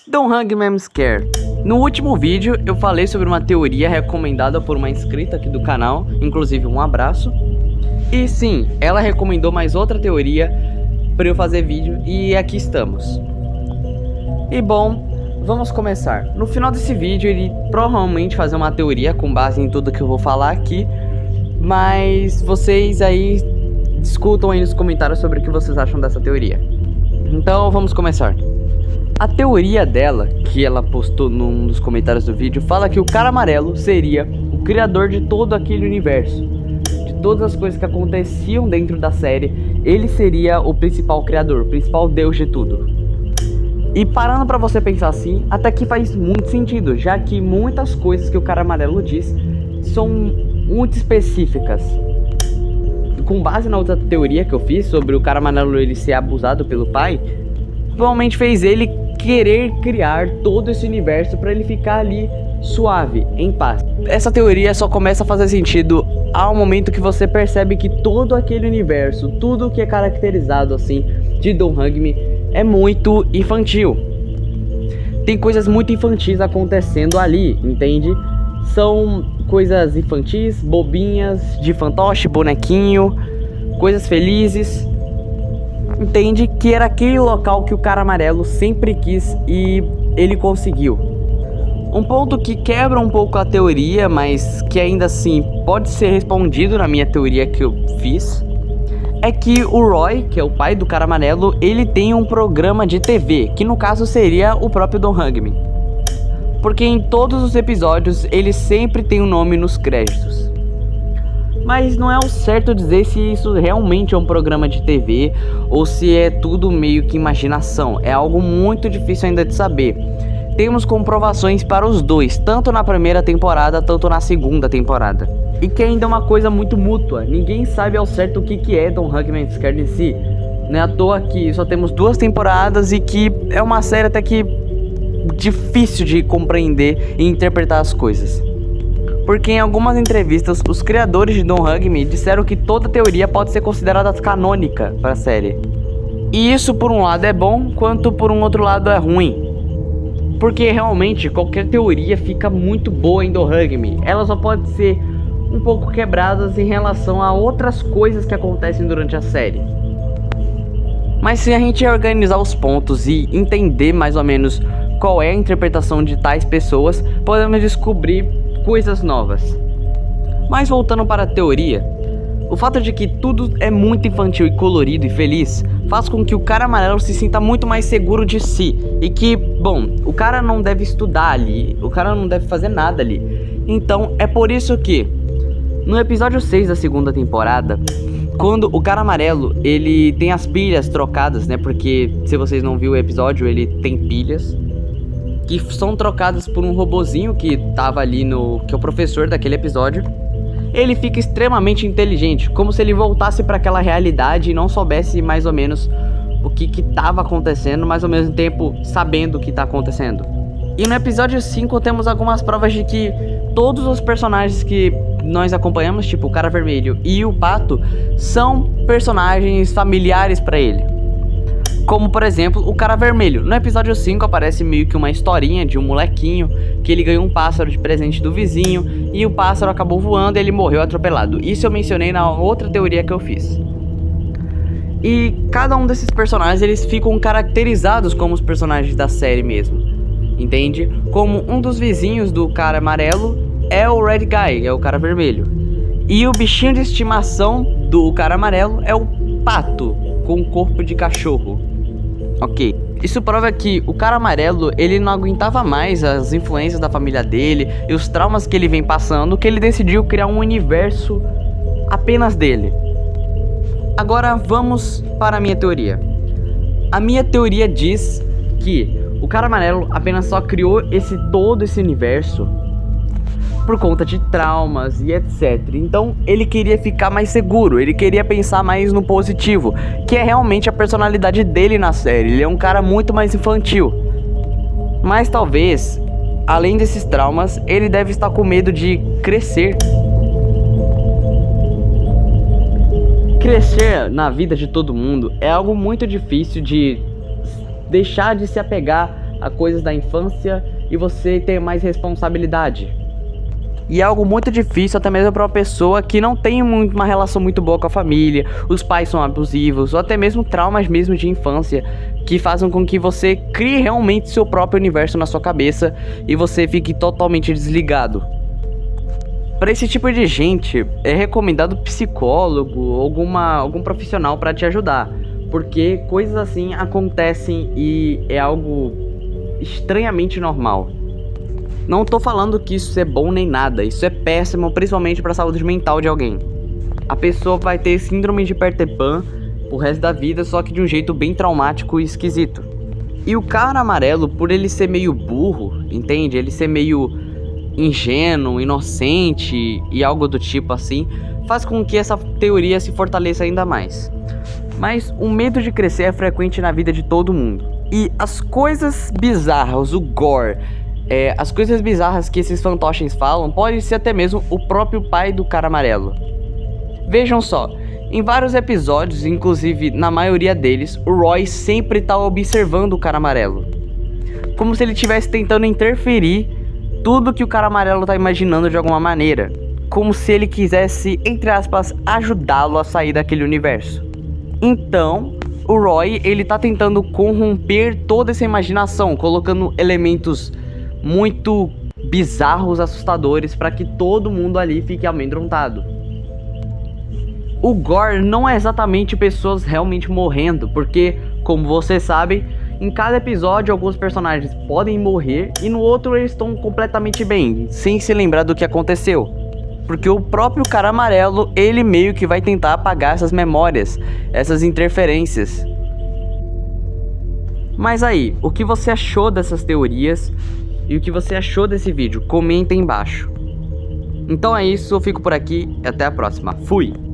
Don't Hug Me, I'm Scared. No último vídeo eu falei sobre uma teoria recomendada por uma inscrita aqui do canal, inclusive um abraço. E sim, ela recomendou mais outra teoria para eu fazer vídeo e aqui estamos. E bom, vamos começar. No final desse vídeo ele provavelmente fazer uma teoria com base em tudo que eu vou falar aqui, mas vocês aí discutam aí nos comentários sobre o que vocês acham dessa teoria. Então vamos começar. A teoria dela, que ela postou num dos comentários do vídeo, fala que o cara amarelo seria o criador de todo aquele universo. De todas as coisas que aconteciam dentro da série, ele seria o principal criador, o principal deus de tudo. E parando pra você pensar assim, até que faz muito sentido, já que muitas coisas que o cara amarelo diz são muito específicas. Com base na outra teoria que eu fiz sobre o cara amarelo ele ser abusado pelo pai, provavelmente fez ele querer criar todo esse universo para ele ficar ali suave, em paz. Essa teoria só começa a fazer sentido ao momento que você percebe que todo aquele universo, tudo que é caracterizado assim de Don't Hug Me é muito infantil. Tem coisas muito infantis acontecendo ali, entende? São coisas infantis, bobinhas, de fantoche, bonequinho, coisas felizes. Entende que era aquele local que o cara amarelo sempre quis e ele conseguiu. Um ponto que quebra um pouco a teoria, mas que ainda assim pode ser respondido na minha teoria que eu fiz, é que o Roy, que é o pai do cara amarelo, ele tem um programa de TV, que no caso seria o próprio Don't Hug Me. Porque em todos os episódios ele sempre tem um nome nos créditos. Mas não é o certo dizer se isso realmente é um programa de TV ou se é tudo meio que imaginação. É algo muito difícil ainda de saber. Temos comprovações para os dois, tanto na primeira temporada, tanto na segunda temporada. E que ainda é uma coisa muito mútua. Ninguém sabe ao certo o que é Don't Hug Me, I'm Scared em si. Não é à toa que só temos 2 temporadas e que é uma série até que difícil de compreender e interpretar as coisas. Porque em algumas entrevistas, os criadores de Don't Hug Me disseram que toda teoria pode ser considerada canônica para a série. E isso por um lado é bom, quanto por um outro lado é ruim. Porque realmente qualquer teoria fica muito boa em Don't Hug Me. Ela só pode ser um pouco quebradas em relação a outras coisas que acontecem durante a série. Mas se a gente organizar os pontos e entender mais ou menos qual é a interpretação de tais pessoas, podemos descobrir coisas novas. Mas voltando para a teoria, o fato de que tudo é muito infantil e colorido e feliz faz com que o cara amarelo se sinta muito mais seguro de si e que, bom, o cara não deve estudar ali, o cara não deve fazer nada ali. Então é por isso que no episódio 6 da segunda temporada, quando o cara amarelo ele tem as pilhas trocadas, né, porque se vocês não viram o episódio, ele tem pilhas que são trocadas por um robozinho que tava ali que é o professor daquele episódio. Ele fica extremamente inteligente, como se ele voltasse para aquela realidade e não soubesse mais ou menos o que tava acontecendo, mas ao mesmo tempo sabendo o que tá acontecendo. E no episódio 5 temos algumas provas de que todos os personagens que nós acompanhamos, tipo o cara vermelho e o pato, são personagens familiares para ele. Como por exemplo, o cara vermelho. No episódio 5 aparece meio que uma historinha de um molequinho que ele ganhou um pássaro de presente do vizinho e o pássaro acabou voando e ele morreu atropelado. Isso eu mencionei na outra teoria que eu fiz. E cada um desses personagens eles ficam caracterizados como os personagens da série mesmo. Entende? Como um dos vizinhos do cara amarelo é o Red Guy, é o cara vermelho. E o bichinho de estimação do cara amarelo é o pato com corpo de cachorro. Ok, isso prova que o cara amarelo, ele não aguentava mais as influências da família dele e os traumas que ele vem passando, que ele decidiu criar um universo apenas dele. Agora vamos para a minha teoria. A minha teoria diz que o cara amarelo apenas só criou todo esse universo por conta de traumas e etc. Então ele queria ficar mais seguro, ele queria pensar mais no positivo, que é realmente a personalidade dele na série. Ele é um cara muito mais infantil. Mas talvez, além desses traumas, ele deve estar com medo de crescer. Crescer na vida de todo mundo é algo muito difícil de deixar de se apegar a coisas da infância e você ter mais responsabilidade. E é algo muito difícil até mesmo para uma pessoa que não tem uma relação muito boa com a família, os pais são abusivos, ou até mesmo traumas mesmo de infância, que fazem com que você crie realmente seu próprio universo na sua cabeça e você fique totalmente desligado. Para esse tipo de gente, é recomendado psicólogo ou algum profissional para te ajudar, porque coisas assim acontecem e é algo estranhamente normal. Não tô falando que isso é bom nem nada, isso é péssimo, principalmente para a saúde mental de alguém. A pessoa vai ter síndrome de Peter Pan o resto da vida, só que de um jeito bem traumático e esquisito. E o cara amarelo, por ele ser meio burro, entende? Ele ser meio ingênuo, inocente e algo do tipo assim, faz com que essa teoria se fortaleça ainda mais. Mas o medo de crescer é frequente na vida de todo mundo. E as coisas bizarras, o gore, as coisas bizarras que esses fantoches falam, pode ser até mesmo o próprio pai do cara amarelo. Vejam só, em vários episódios, inclusive na maioria deles, o Roy sempre tá observando o cara amarelo, como se ele estivesse tentando interferir tudo que o cara amarelo tá imaginando de alguma maneira, como se ele quisesse, entre aspas, ajudá-lo a sair daquele universo. Então, o Roy, ele tá tentando corromper toda essa imaginação, colocando elementos muito bizarros, assustadores, para que todo mundo ali fique amedrontado. O gore não é exatamente pessoas realmente morrendo, porque, como vocês sabem, em cada episódio alguns personagens podem morrer e no outro eles estão completamente bem, sem se lembrar do que aconteceu. Porque o próprio cara amarelo, ele meio que vai tentar apagar essas memórias, essas interferências. Mas aí, o que você achou dessas teorias e o que você achou desse vídeo? Comenta aí embaixo. Então é isso, eu fico por aqui e até a próxima. Fui!